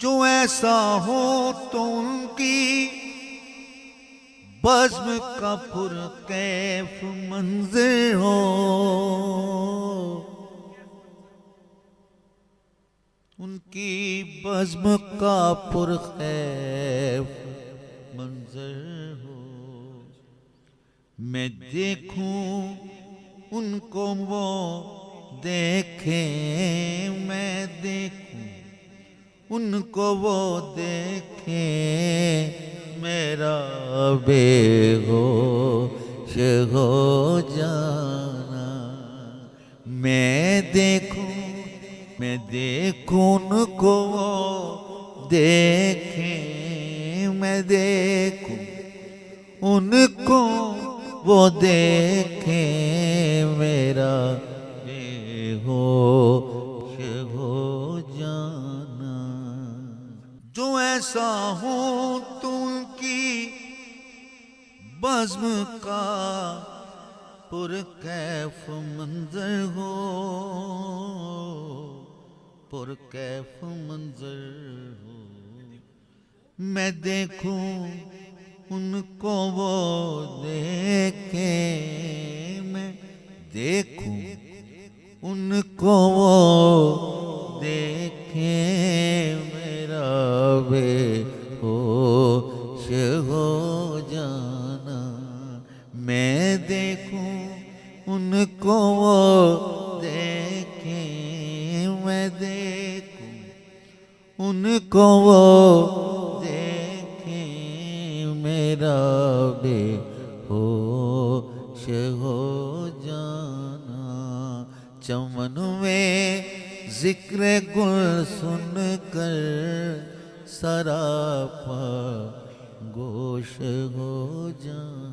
जो ऐसा हो तो उनकी बज़्म का पुरकैफ मंज़िर हो, उनकी बज़्म का पुरकैफ मंज़िर हो। मैं देखूं उनको वो देखें, मैं देखूं उनको वो देखें, मेरा बेहोश हो जाना। मैं देखूं उनको वो देखें, मैं देखूं उनको वो देखें, मेरा बेहोश हो जाना। जो ऐसा हो तो उनकी बज़्म का पुरकैफ मंज़र हो, पुरकैफ मंज़र हो। मैं देखूं उनको वो देखे, मैं देखूं उनको वो देखे, मेरा बेहोश हो जाना। मैं देखूं उनको वो देखे, मैं देखूं उनको वो देखे, मेरा बेहोश हो जाना। चमन में जिक्र गुल सुनकर सरापा गोश हो जाना।